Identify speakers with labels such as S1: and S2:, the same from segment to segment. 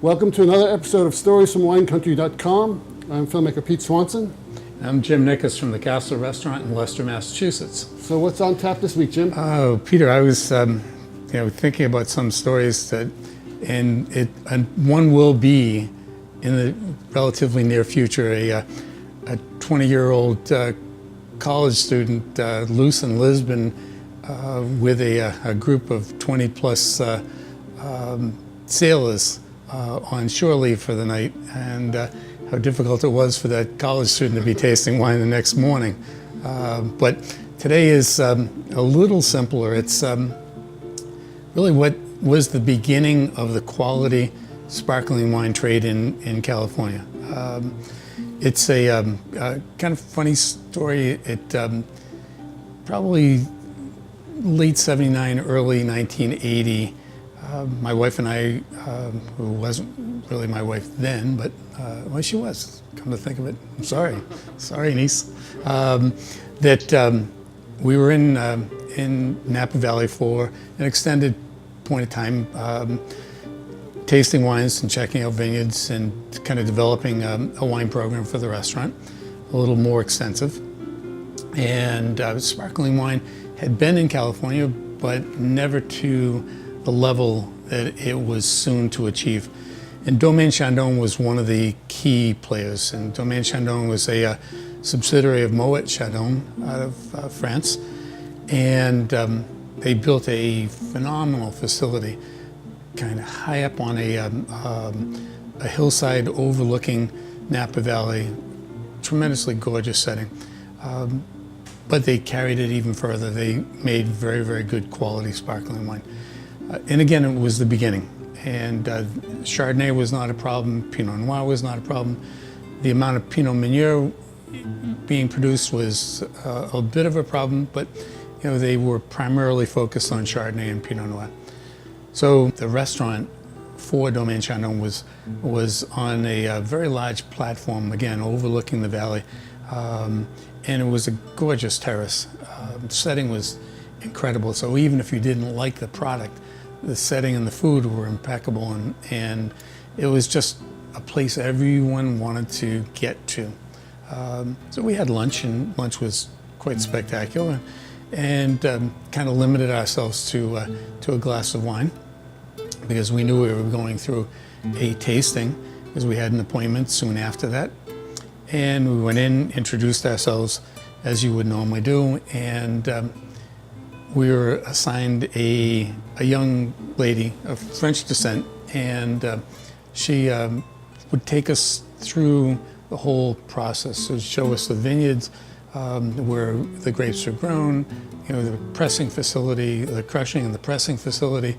S1: Welcome to another episode of StoriesFromWineCountry.com. I'm filmmaker Pete Swanson.
S2: I'm Jim Nicas from the Castle Restaurant in Leicester, Massachusetts.
S1: So what's on tap this week, Jim?
S2: Oh, Peter, I was thinking about some stories and one will be in the relatively near future, a 20-year-old college student loose in Lisbon with a group of 20 plus sailors on shore leave for the night, and how difficult it was for that college student to be tasting wine the next morning. But today is a little simpler. It's really what was the beginning of the quality sparkling wine trade in California. It's a kind of funny story. It probably late '79, early 1980. My wife and I, who wasn't really my wife then, but well, she was, come to think of it. I'm sorry, niece. We were in Napa Valley for an extended point of time, tasting wines and checking out vineyards and kind of developing a wine program for the restaurant, a little more extensive. And sparkling wine had been in California, but never to the level that it was soon to achieve. And Domaine Chandon was one of the key players. And Domaine Chandon was a subsidiary of Moet Chandon out of France. And they built a phenomenal facility kind of high up on a hillside overlooking Napa Valley, tremendously gorgeous setting. But they carried it even further. They made very, very good quality sparkling wine. And again, it was the beginning. And Chardonnay was not a problem, Pinot Noir was not a problem. The amount of Pinot Meunier being produced was a bit of a problem, but they were primarily focused on Chardonnay and Pinot Noir. So the restaurant for Domaine Chandon was on a very large platform, again, overlooking the valley. And it was a gorgeous terrace. The setting was incredible. So even if you didn't like the product, the setting and the food were impeccable, and it was just a place everyone wanted to get to. So we had lunch, and lunch was quite spectacular, and kind of limited ourselves to a glass of wine, because we knew we were going through a tasting, because we had an appointment soon after that. And we went in, introduced ourselves as you would normally do, and we were assigned a young lady of French descent, and she would take us through the whole process, so show us the vineyards, where the grapes are grown, the pressing facility, the crushing and the pressing facility,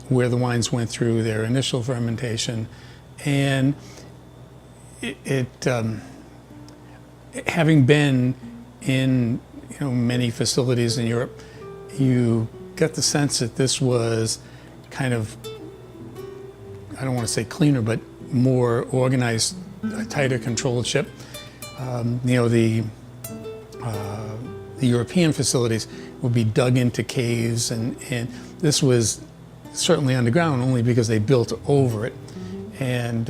S2: where the wines went through their initial fermentation. And having been in many facilities in Europe, you got the sense that this was kind of, I don't want to say cleaner, but more organized, a tighter controlled ship. The European facilities would be dug into caves, and this was certainly underground only because they built over it. And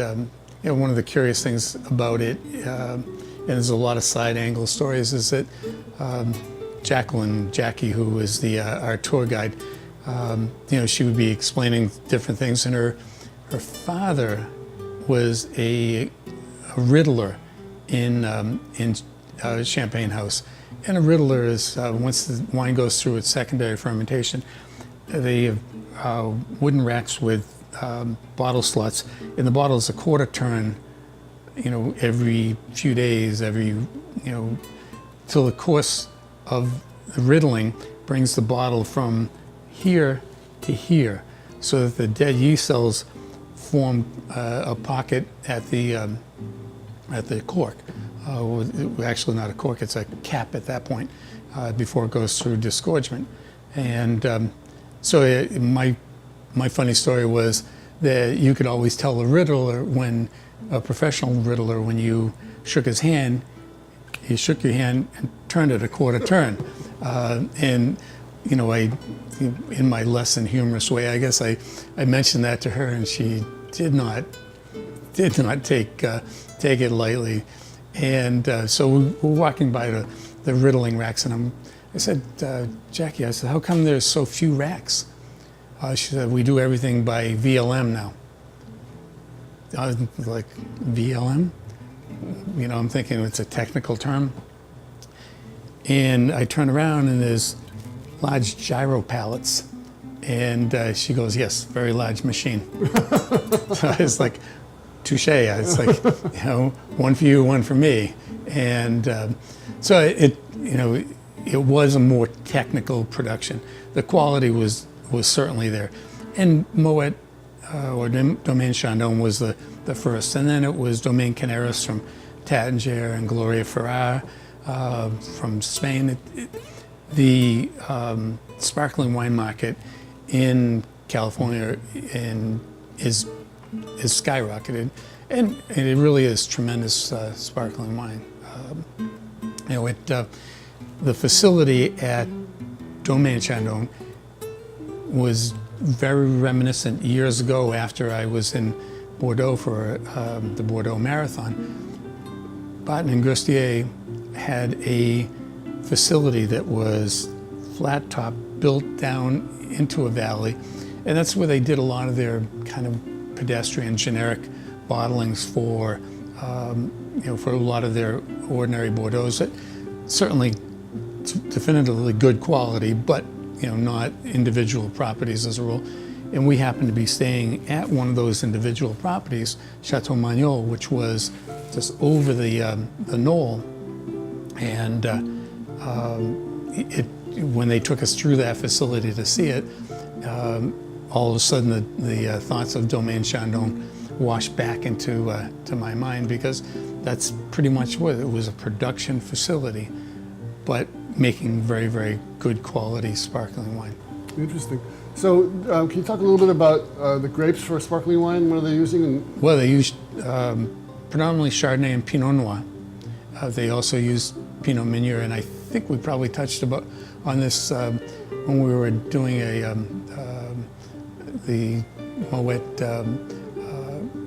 S2: one of the curious things about it, and there's a lot of side angle stories, is that Jackie, who was our tour guide, she would be explaining different things, and her father was a riddler in Champagne House. And a riddler is, once the wine goes through its secondary fermentation, they have wooden racks with bottle slots. In the bottle is a quarter turn, every few days, till the course of the riddling brings the bottle from here to here, so that the dead yeast cells form a pocket at the cork. Actually not a cork, it's a cap at that point, before it goes through disgorgement. And so my funny story was that you could always tell a riddler, a professional riddler, when you shook his hand, he shook your hand and turned it a quarter turn. And in my less than humorous way, I guess I mentioned that to her, and she did not take it lightly. And so we're walking by the riddling racks, and I said, Jackie, I said, how come there's so few racks? She said, we do everything by VLM now. I was like, VLM? You know, I'm thinking it's a technical term. And I turn around and there's large gyro pallets. And she goes, yes, very large machine. So I was like, touche. It's like, you know, one for you, one for me. And so it was a more technical production. The quality was certainly there. And Moet, or Domaine Chandon was the first. And then it was Domaine Canaris from Tattinger and Gloria Ferrar from Spain. The sparkling wine market in California is skyrocketed, and it really is tremendous sparkling wine. The facility at Domaine Chandon was very reminiscent years ago after I was in Bordeaux for the Bordeaux Marathon. Barton and Gustier had a facility that was flat top, built down into a valley, and that's where they did a lot of their kind of pedestrian generic bottlings for for a lot of their ordinary Bordeaux's. That certainly definitively good quality, but not individual properties as a rule. And we happened to be staying at one of those individual properties, Chateau Magnol, which was just over the knoll. And when they took us through that facility to see it, all of a sudden the thoughts of Domaine Chandon washed back into to my mind, because that's pretty much what it was, a production facility, but making very, very good quality sparkling wine.
S1: Interesting. So can you talk a little bit about the grapes for sparkling wine? What are they using?
S2: Well, they use predominantly Chardonnay and Pinot Noir. They also use Pinot Meunier, and I think we probably touched on this when we were doing the Moet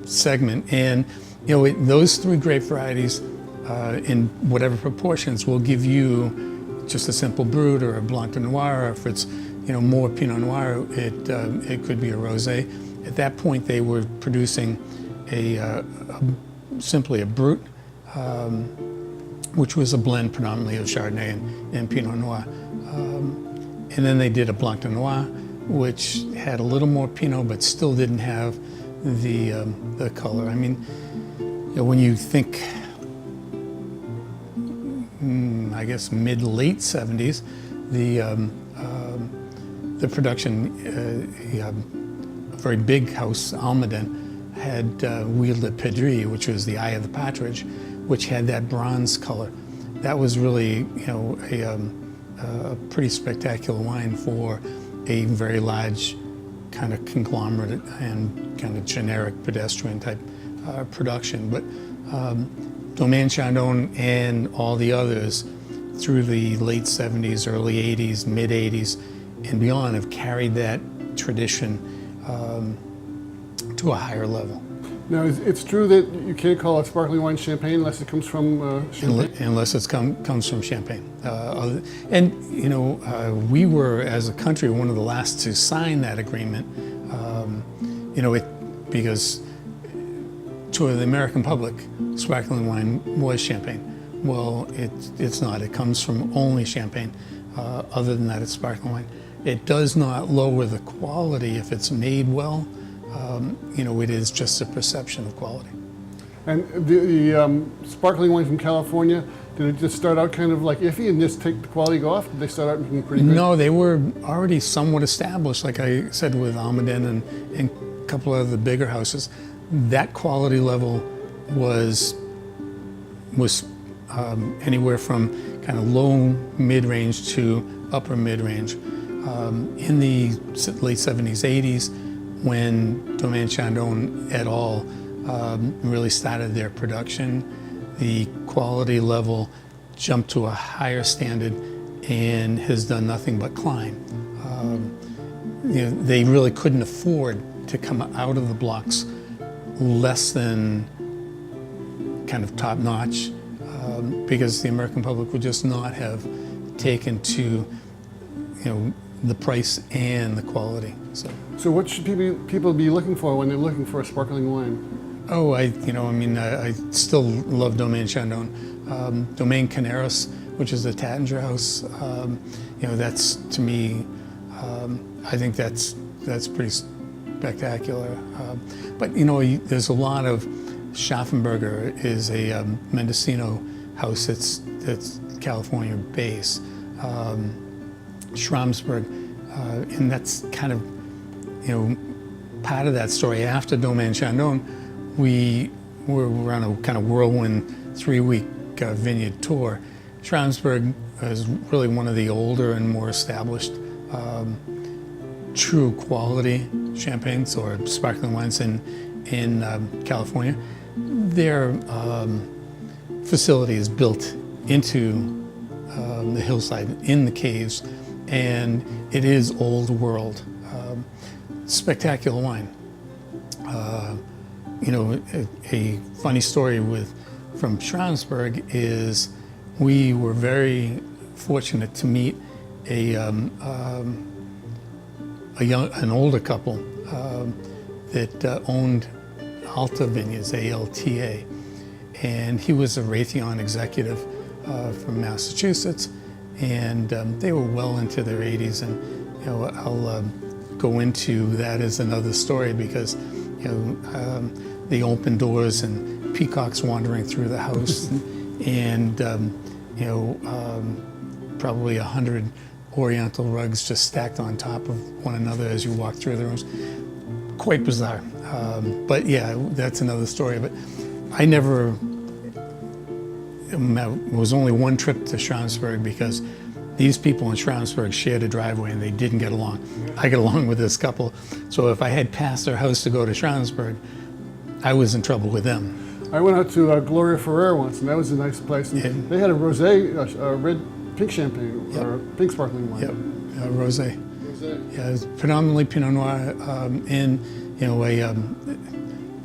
S2: segment. And those three grape varieties in whatever proportions will give you just a simple Brut or a Blanc de Noir, or if it's more Pinot Noir, it could be a Rosé. At that point, they were producing simply a Brut, which was a blend predominantly of Chardonnay and Pinot Noir. And then they did a Blanc de Noir, which had a little more Pinot, but still didn't have the color. I mean, when you think, I guess mid-late 70s, the production, a very big house, Almaden, had wielded Pedri, which was the eye of the partridge, which had that bronze color. That was really, a pretty spectacular wine for a very large kind of conglomerate and kind of generic pedestrian type production. But Domaine Chandon and all the others through the late 70s, early 80s, mid 80s, and beyond have carried that tradition to a higher level.
S1: Now, it's true that you can't call it sparkling wine champagne unless it comes from Champagne?
S2: Unless it comes from Champagne. We were, as a country, one of the last to sign that agreement, because to the American public, sparkling wine was Champagne. Well, it's not. It comes from only Champagne. Other than that, it's sparkling wine. It does not lower the quality if it's made well. It is just a perception of quality.
S1: And the sparkling wine from California, did it just start out kind of like iffy and just take the quality go off? Did they start out looking pretty good?
S2: No, they were already somewhat established, like I said, with Almaden and a couple of the bigger houses. That quality level was anywhere from kind of low mid-range to upper mid-range. In the late 70s, 80s, when Domaine Chandon et al. Really started their production, the quality level jumped to a higher standard and has done nothing but climb. They really couldn't afford to come out of the blocks less than kind of top notch, because the American public would just not have taken to, the price and the quality.
S1: So what should people be looking for when they're looking for a sparkling wine?
S2: Oh, I still love Domaine Chandon. Domaine Canaris, which is the Tattinger house, that's, to me, I think that's pretty spectacular. But there's a lot of, Schaffenberger is a Mendocino house that's California based. Schramsberg, and that's kind of, part of that story. After Domaine Chandon, we were on a kind of whirlwind 3-week vineyard tour. Schramsberg is really one of the older and more established true quality champagnes or sparkling wines in California. Their facility is built into the hillside in the caves, and it is old world. Spectacular wine. A funny story from Schramsberg is we were very fortunate to meet an older couple that owned Alta Vineyards, ALTA, and he was a Raytheon executive from Massachusetts, and they were well into their 80s, and I'll go into that as another story because the open doors and peacocks wandering through the house, and probably 100 Oriental rugs just stacked on top of one another as you walk through the rooms. Quite bizarre, but yeah, that's another story. But I never. It was only one trip to Schramsberg because these people in Schramsberg shared a driveway and they didn't get along. I got along with this couple, so if I had passed their house to go to Schramsberg, I was in trouble with them.
S1: I went out to Gloria Ferrer once, and that was a nice place. And they had a rosé, a red pink champagne, or pink sparkling wine.
S2: Yep, rosé. Yeah, it's predominantly Pinot Noir, and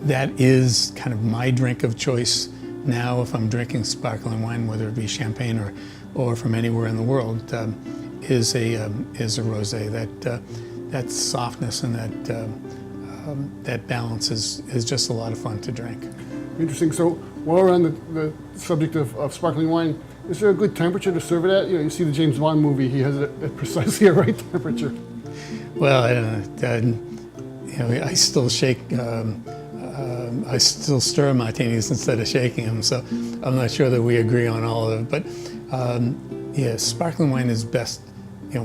S2: that is kind of my drink of choice now if I'm drinking sparkling wine, whether it be champagne or from anywhere in the world, is a rosé. That softness and that balance is just a lot of fun to drink.
S1: Interesting. So while we're on the subject of sparkling wine, is there a good temperature to serve it at? You see the James Bond movie; he has it at precisely a right temperature.
S2: Well, I don't know. I still shake. I still stir martinis instead of shaking them, so I'm not sure that we agree on all of it. But yeah, sparkling wine is best,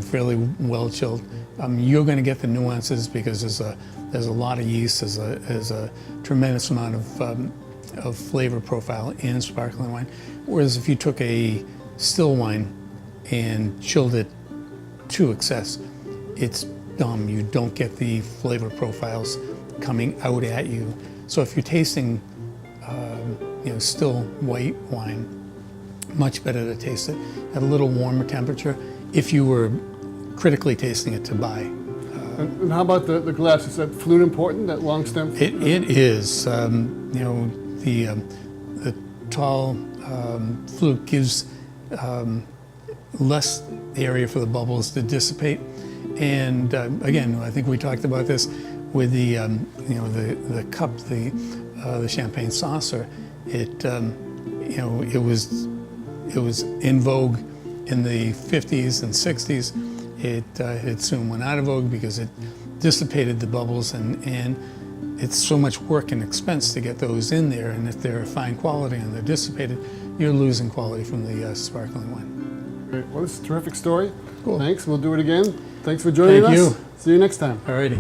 S2: fairly well chilled. You're going to get the nuances because there's a lot of yeast, there's a tremendous amount of flavor profile in sparkling wine. Whereas if you took a still wine and chilled it to excess, it's dumb. You don't get the flavor profiles coming out at you. So if you're tasting, still white wine, much better to taste it at a little warmer temperature if you were critically tasting it to buy.
S1: And how about the glass? Is that flute important, that long stem?
S2: It is. The tall flute gives less area for the bubbles to dissipate. And again, I think we talked about this with the cup, the champagne saucer. It was in vogue in the 50s and 60s. It soon went out of vogue because it dissipated the bubbles, and it's so much work and expense to get those in there. And if they're fine quality and they're dissipated, you're losing quality from the sparkling wine.
S1: Great. Well, this is a terrific story.
S2: Cool.
S1: Thanks. We'll do it again. Thanks for joining us.
S2: Thank you.
S1: See you next time.
S2: All righty.